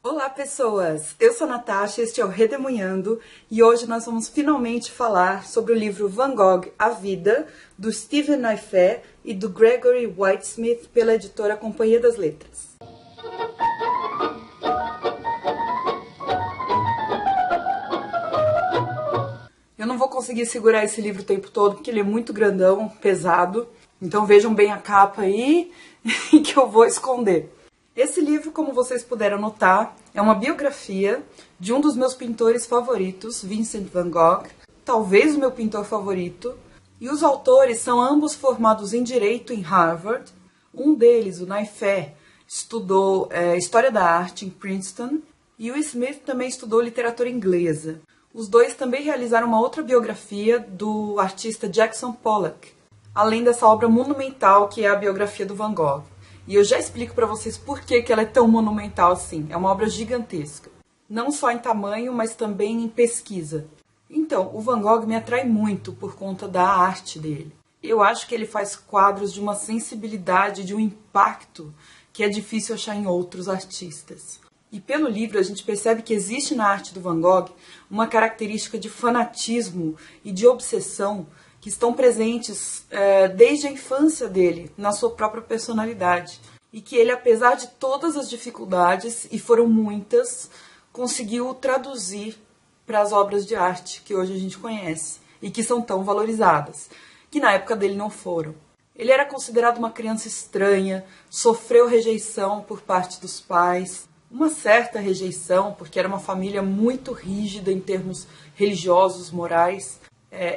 Olá, pessoas! Eu sou a Natasha, este é o Redemoinhando e hoje nós vamos finalmente falar sobre o livro Van Gogh, A Vida, do Steven Naifeh e do Gregory Whitesmith, pela editora Companhia das Letras. Eu não vou conseguir segurar esse livro o tempo todo porque ele é muito grandão, pesado, então vejam bem a capa aí que eu vou esconder. Esse livro, como vocês puderam notar, é uma biografia de um dos meus pintores favoritos, Vincent van Gogh, talvez o meu pintor favorito, e os autores são ambos formados em Direito em Harvard. Um deles, o Naifeh, estudou História da Arte em Princeton, e o Smith também estudou Literatura Inglesa. Os dois também realizaram uma outra biografia do artista Jackson Pollock, além dessa obra monumental que é a biografia do Van Gogh. E eu já explico para vocês por que ela é tão monumental assim. É uma obra gigantesca. Não só em tamanho, mas também em pesquisa. Então, o Van Gogh me atrai muito por conta da arte dele. Eu acho que ele faz quadros de uma sensibilidade, de um impacto que é difícil achar em outros artistas. E pelo livro a gente percebe que existe na arte do Van Gogh uma característica de fanatismo e de obsessão que estão presentes desde a infância dele, na sua própria personalidade. E que ele, apesar de todas as dificuldades, e foram muitas, conseguiu traduzir para as obras de arte que hoje a gente conhece e que são tão valorizadas, que na época dele não foram. Ele era considerado uma criança estranha, sofreu rejeição por parte dos pais, uma certa rejeição, porque era uma família muito rígida em termos religiosos, morais.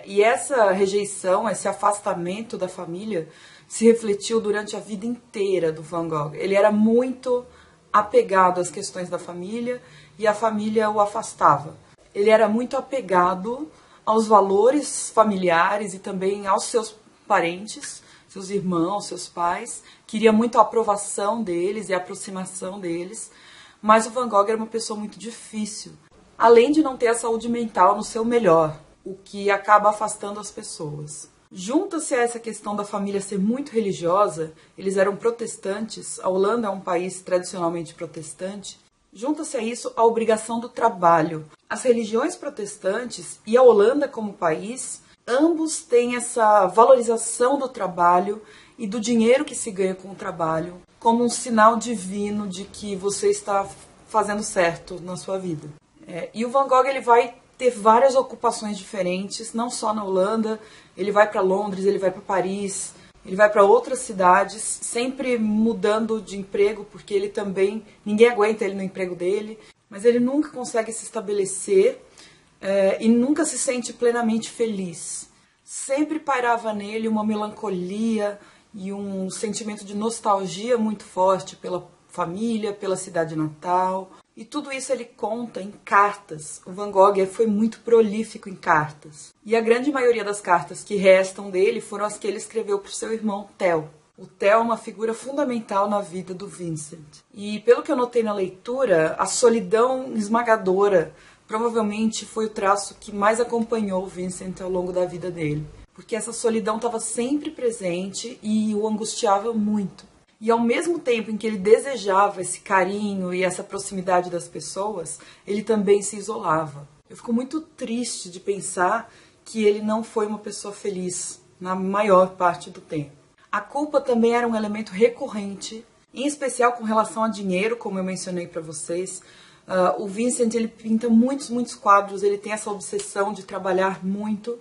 E essa rejeição, esse afastamento da família se refletiu durante a vida inteira do Van Gogh. Ele era muito apegado às questões da família e a família o afastava. Ele era muito apegado aos valores familiares e também aos seus parentes, seus irmãos, seus pais. Queria muito a aprovação deles e a aproximação deles. Mas o Van Gogh era uma pessoa muito difícil, além de não ter a saúde mental no seu melhor, o que acaba afastando as pessoas. Junta-se a essa questão da família ser muito religiosa, eles eram protestantes, a Holanda é um país tradicionalmente protestante, junta-se a isso a obrigação do trabalho. As religiões protestantes e a Holanda como país, ambos têm essa valorização do trabalho e do dinheiro que se ganha com o trabalho, como um sinal divino de que você está fazendo certo na sua vida. E o Van Gogh ele vai ter várias ocupações diferentes, não só na Holanda, ele vai para Londres, ele vai para Paris, ele vai para outras cidades, sempre mudando de emprego, porque ele também, ninguém aguenta ele no emprego dele, mas ele nunca consegue se estabelecer e nunca se sente plenamente feliz. Sempre pairava nele uma melancolia e um sentimento de nostalgia muito forte pela família, pela cidade natal. E tudo isso ele conta em cartas. O Van Gogh foi muito prolífico em cartas. E a grande maioria das cartas que restam dele foram as que ele escreveu para o seu irmão Theo. O Theo é uma figura fundamental na vida do Vincent. E pelo que eu notei na leitura, a solidão esmagadora provavelmente foi o traço que mais acompanhou o Vincent ao longo da vida dele. Porque essa solidão estava sempre presente e o angustiava muito. E ao mesmo tempo em que ele desejava esse carinho e essa proximidade das pessoas, ele também se isolava. Eu fico muito triste de pensar que ele não foi uma pessoa feliz na maior parte do tempo. A culpa também era um elemento recorrente, em especial com relação a dinheiro, como eu mencionei para vocês. O Vincent ele pinta muitos quadros, ele tem essa obsessão de trabalhar muito,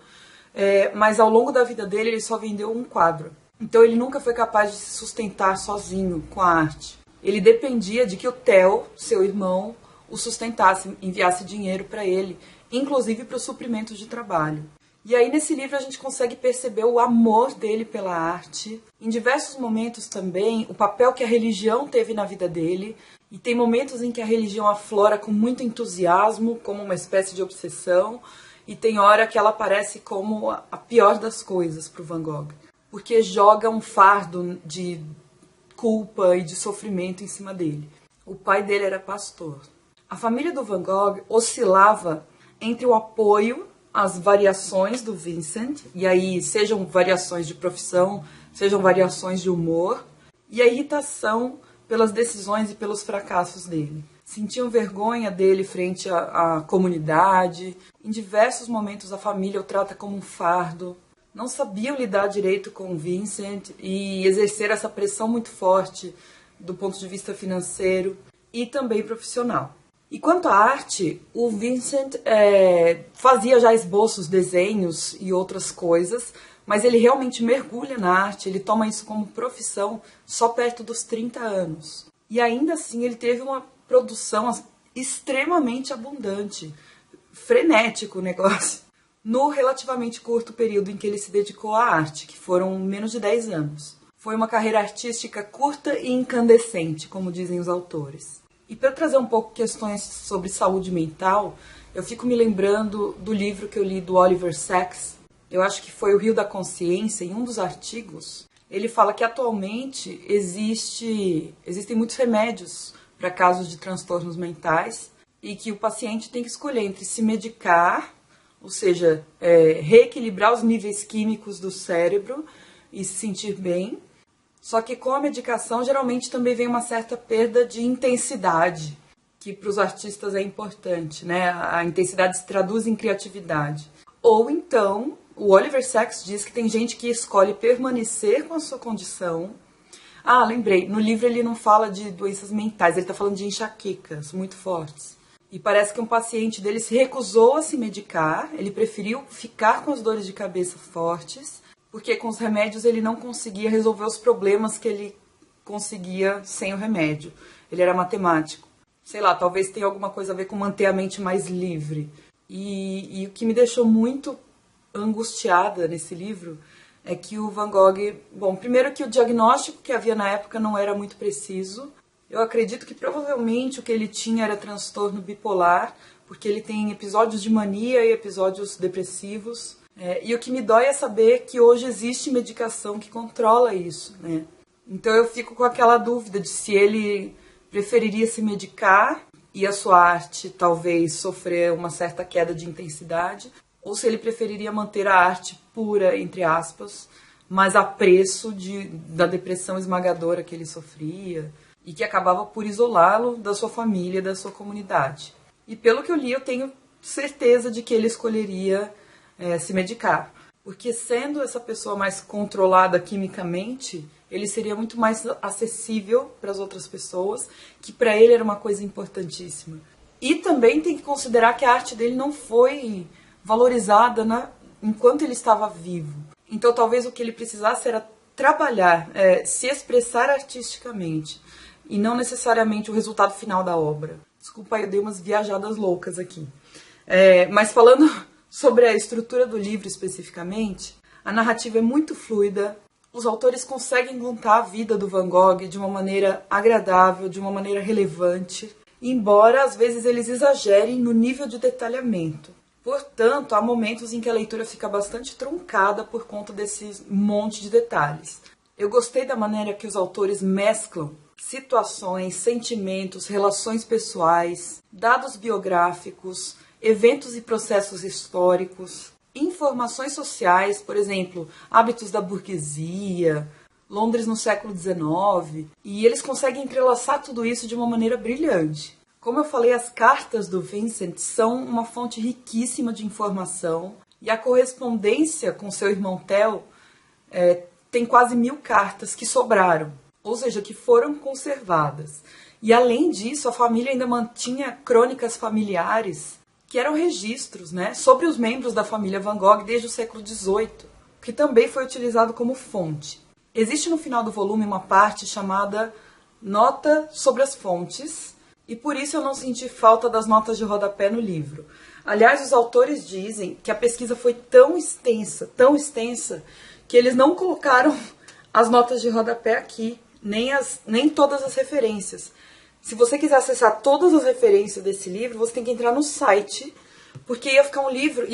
mas ao longo da vida dele ele só vendeu um quadro. Então ele nunca foi capaz de se sustentar sozinho com a arte. Ele dependia de que o Theo, seu irmão, o sustentasse, enviasse dinheiro para ele, inclusive para os suprimentos de trabalho. E aí nesse livro a gente consegue perceber o amor dele pela arte. Em diversos momentos também, o papel que a religião teve na vida dele. E tem momentos em que a religião aflora com muito entusiasmo, como uma espécie de obsessão. E tem hora que ela aparece como a pior das coisas para o Van Gogh. Porque joga um fardo de culpa e de sofrimento em cima dele. O pai dele era pastor. A família do Van Gogh oscilava entre o apoio às variações do Vincent, e aí sejam variações de profissão, sejam variações de humor, e a irritação pelas decisões e pelos fracassos dele. sentiam vergonha dele frente à comunidade. Em diversos momentos a família o trata como um fardo. Não sabiam lidar direito com o Vincent e exercer essa pressão muito forte do ponto de vista financeiro e também profissional. E quanto à arte, o Vincent fazia já esboços, desenhos e outras coisas, mas ele realmente mergulha na arte, ele toma isso como profissão só perto dos 30 anos. E ainda assim ele teve uma produção extremamente abundante, frenético o negócio, no relativamente curto período em que ele se dedicou à arte, que foram menos de 10 anos. Foi uma carreira artística curta e incandescente, como dizem os autores. E para trazer um pouco questões sobre saúde mental, eu fico me lembrando do livro que eu li do Oliver Sacks. Eu acho que foi O Rio da Consciência. Em um dos artigos, ele fala que atualmente existem muitos remédios para casos de transtornos mentais e que o paciente tem que escolher entre se medicar, ou seja, reequilibrar os níveis químicos do cérebro e se sentir bem. Só que com a medicação geralmente também vem uma certa perda de intensidade, que para os artistas é importante, né? A intensidade se traduz em criatividade. Ou então, o Oliver Sacks diz que tem gente que escolhe permanecer com a sua condição. Ah, lembrei, no livro ele não fala de doenças mentais, ele está falando de enxaquecas muito fortes. E parece que um paciente dele se recusou a se medicar, ele preferiu ficar com as dores de cabeça fortes, porque com os remédios ele não conseguia resolver os problemas que ele conseguia sem o remédio. Ele era matemático. Sei lá, talvez tenha alguma coisa a ver com manter a mente mais livre. E o que me deixou muito angustiada nesse livro é que o Van Gogh... Bom, primeiro que o diagnóstico que havia na época não era muito preciso. Eu acredito que provavelmente o que ele tinha era transtorno bipolar, porque ele tem episódios de mania e episódios depressivos. E o que me dói é saber que hoje existe medicação que controla isso, né? Então eu fico com aquela dúvida de se ele preferiria se medicar e a sua arte talvez sofrer uma certa queda de intensidade, ou se ele preferiria manter a arte pura, entre aspas, mas a preço da depressão esmagadora que ele sofria e que acabava por isolá-lo da sua família, da sua comunidade. E pelo que eu li, eu tenho certeza de que ele escolheria se medicar. Porque sendo essa pessoa mais controlada quimicamente, ele seria muito mais acessível para as outras pessoas, que para ele era uma coisa importantíssima. E também tem que considerar que a arte dele não foi valorizada enquanto ele estava vivo. Então talvez o que ele precisasse era trabalhar, se expressar artisticamente, e não necessariamente o resultado final da obra. Desculpa aí, eu dei umas viajadas loucas aqui. Mas falando sobre a estrutura do livro especificamente, a narrativa é muito fluida, os autores conseguem contar a vida do Van Gogh de uma maneira agradável, de uma maneira relevante, embora às vezes eles exagerem no nível de detalhamento. Portanto, há momentos em que a leitura fica bastante truncada por conta desse monte de detalhes. Eu gostei da maneira que os autores mesclam situações, sentimentos, relações pessoais, dados biográficos, eventos e processos históricos, informações sociais, por exemplo, hábitos da burguesia, Londres no século XIX, e eles conseguem entrelaçar tudo isso de uma maneira brilhante. Como eu falei, as cartas do Vincent são uma fonte riquíssima de informação, e a correspondência com seu irmão Theo tem quase 1000 cartas que sobraram, ou seja, que foram conservadas. E além disso, a família ainda mantinha crônicas familiares, que eram registros, né, sobre os membros da família Van Gogh desde o século XVIII, que também foi utilizado como fonte. Existe no final do volume uma parte chamada Nota sobre as Fontes, e por isso eu não senti falta das notas de rodapé no livro. Aliás, os autores dizem que a pesquisa foi tão extensa, que eles não colocaram as notas de rodapé aqui, nem todas as referências. Se você quiser acessar todas as referências desse livro, você tem que entrar no site, porque ia ficar um livro,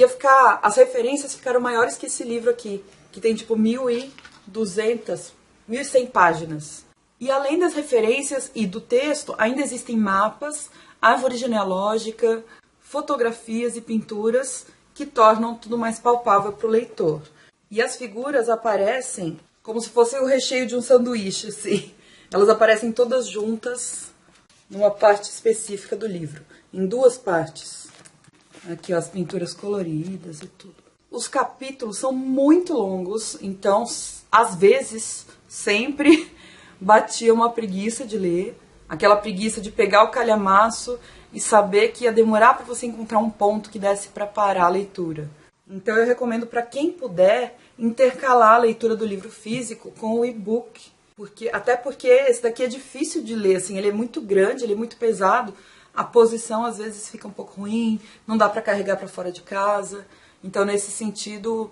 as referências ficaram maiores que esse livro aqui, que tem tipo 1.200, 1.100 páginas. E além das referências e do texto, ainda existem mapas, árvore genealógica, fotografias e pinturas que tornam tudo mais palpável para o leitor. E as figuras aparecem como se fosse o recheio de um sanduíche, assim. Elas aparecem todas juntas numa parte específica do livro, em 2 partes. Aqui, ó, as pinturas coloridas e tudo. Os capítulos são muito longos, então, às vezes, sempre batia uma preguiça de ler, aquela preguiça de pegar o calhamaço e saber que ia demorar para você encontrar um ponto que desse para parar a leitura. Então eu recomendo para quem puder intercalar a leitura do livro físico com o e-book, até porque esse daqui é difícil de ler, assim, ele é muito grande, ele é muito pesado, a posição às vezes fica um pouco ruim, não dá para carregar para fora de casa, então nesse sentido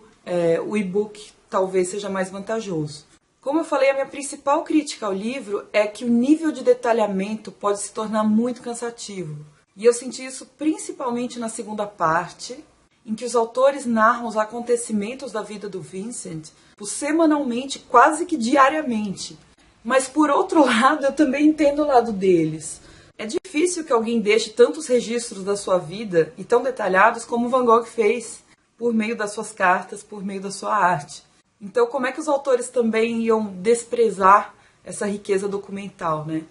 o e-book talvez seja mais vantajoso. Como eu falei, a minha principal crítica ao livro é que o nível de detalhamento pode se tornar muito cansativo. E eu senti isso principalmente na segunda parte, em que os autores narram os acontecimentos da vida do Vincent semanalmente, quase que diariamente. Mas, por outro lado, eu também entendo o lado deles. É difícil que alguém deixe tantos registros da sua vida e tão detalhados como Van Gogh fez, por meio das suas cartas, por meio da sua arte. Então, como é que os autores também iam desprezar essa riqueza documental, né?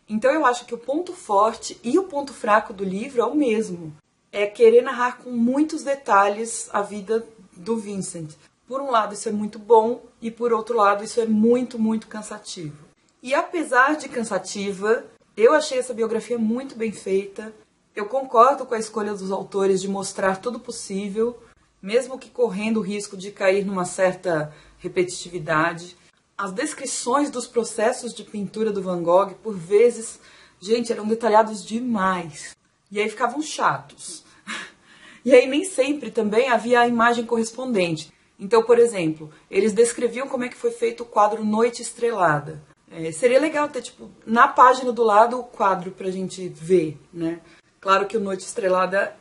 Então, eu acho que o ponto forte e o ponto fraco do livro é o mesmo. É querer narrar com muitos detalhes a vida do Vincent. Por um lado, isso é muito bom, e por outro lado, isso é muito, muito cansativo. E apesar de cansativa, eu achei essa biografia muito bem feita. Eu concordo com a escolha dos autores de mostrar tudo possível, mesmo que correndo o risco de cair numa certa repetitividade. As descrições dos processos de pintura do Van Gogh, por vezes, gente, eram detalhados demais. E aí ficavam chatos. E aí nem sempre também havia a imagem correspondente. Então, por exemplo, eles descreviam como é que foi feito o quadro Noite Estrelada. Seria legal ter, tipo, na página do lado o quadro pra gente ver, né? Claro que o Noite Estrelada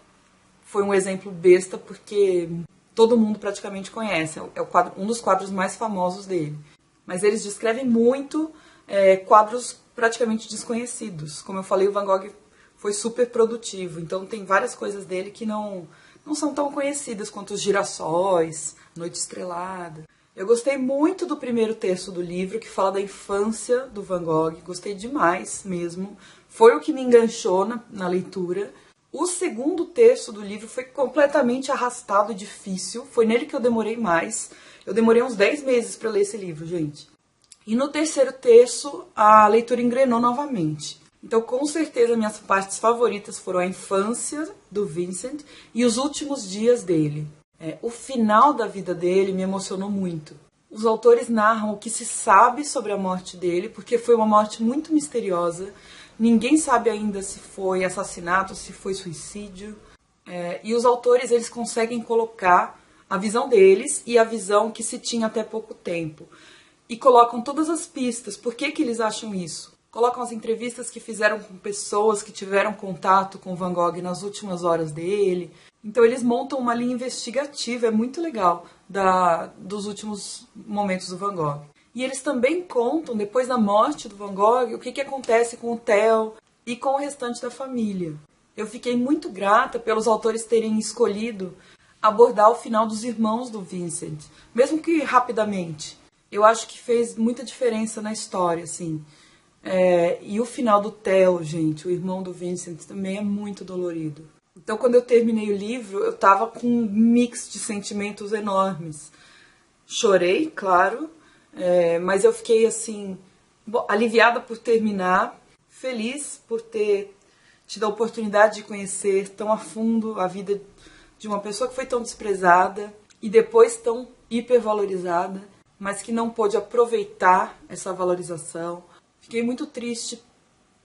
foi um exemplo besta, porque todo mundo praticamente conhece. É um dos quadros mais famosos dele. Mas eles descrevem muito quadros praticamente desconhecidos. Como eu falei, o Van Gogh foi super produtivo. Então tem várias coisas dele que não são tão conhecidas quanto os girassóis, Noite Estrelada. Eu gostei muito do primeiro terço do livro, que fala da infância do Van Gogh. Gostei demais mesmo. Foi o que me enganchou na leitura. O segundo terço do livro foi completamente arrastado e difícil. Foi nele que eu demorei mais. Eu demorei uns 10 meses para ler esse livro, gente. E no terceiro terço, a leitura engrenou novamente. Então, com certeza, minhas partes favoritas foram a infância do Vincent e os últimos dias dele. O final da vida dele me emocionou muito. Os autores narram o que se sabe sobre a morte dele, porque foi uma morte muito misteriosa. Ninguém sabe ainda se foi assassinato, se foi suicídio. E os autores, eles conseguem colocar a visão deles e a visão que se tinha até pouco tempo. E colocam todas as pistas. Por que eles acham isso? Colocam as entrevistas que fizeram com pessoas que tiveram contato com Van Gogh nas últimas horas dele. Então eles montam uma linha investigativa, é muito legal, dos últimos momentos do Van Gogh. E eles também contam, depois da morte do Van Gogh, o que acontece com o Theo e com o restante da família. Eu fiquei muito grata pelos autores terem escolhido abordar o final dos irmãos do Vincent, mesmo que rapidamente. Eu acho que fez muita diferença na história, assim. E o final do Theo, gente, o irmão do Vincent, também é muito dolorido. Então, quando eu terminei o livro, eu tava com um mix de sentimentos enormes. Chorei, claro, mas eu fiquei, assim, aliviada por terminar, feliz por ter tido a oportunidade de conhecer tão a fundo a vida de uma pessoa que foi tão desprezada e depois tão hipervalorizada, mas que não pôde aproveitar essa valorização. Fiquei muito triste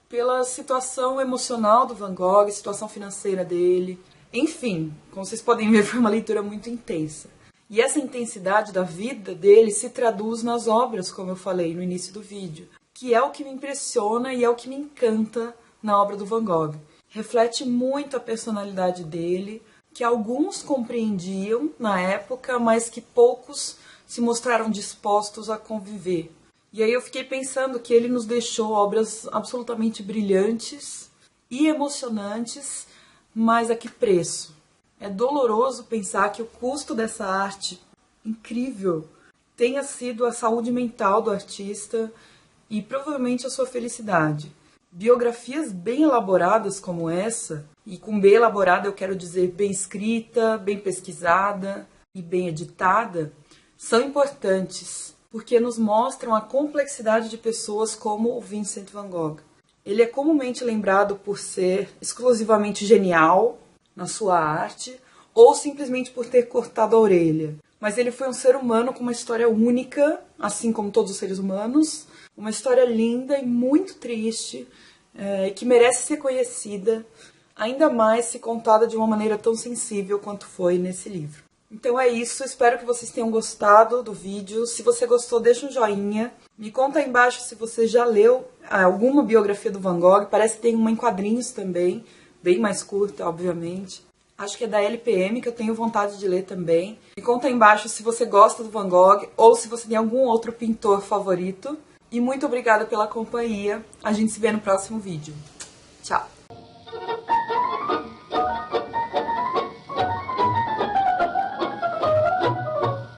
pela situação emocional do Van Gogh, situação financeira dele. Enfim, como vocês podem ver, foi uma leitura muito intensa. E essa intensidade da vida dele se traduz nas obras, como eu falei no início do vídeo, que é o que me impressiona e é o que me encanta na obra do Van Gogh. Reflete muito a personalidade dele, que alguns compreendiam na época, mas que poucos se mostraram dispostos a conviver. E aí eu fiquei pensando que ele nos deixou obras absolutamente brilhantes e emocionantes, mas a que preço? É doloroso pensar que o custo dessa arte incrível tenha sido a saúde mental do artista e provavelmente a sua felicidade. Biografias bem elaboradas como essa, e com bem elaborada eu quero dizer bem escrita, bem pesquisada e bem editada, são importantes, porque nos mostram a complexidade de pessoas como o Vincent van Gogh. Ele é comumente lembrado por ser exclusivamente genial na sua arte, ou simplesmente por ter cortado a orelha. Mas ele foi um ser humano com uma história única, assim como todos os seres humanos, uma história linda e muito triste, que merece ser conhecida, ainda mais se contada de uma maneira tão sensível quanto foi nesse livro. Então é isso, espero que vocês tenham gostado do vídeo. Se você gostou, deixa um joinha. Me conta aí embaixo se você já leu alguma biografia do Van Gogh. Parece que tem uma em quadrinhos também, bem mais curta, obviamente. Acho que é da LPM, que eu tenho vontade de ler também. Me conta aí embaixo se você gosta do Van Gogh ou se você tem algum outro pintor favorito. E muito obrigada pela companhia. A gente se vê no próximo vídeo. Tchau!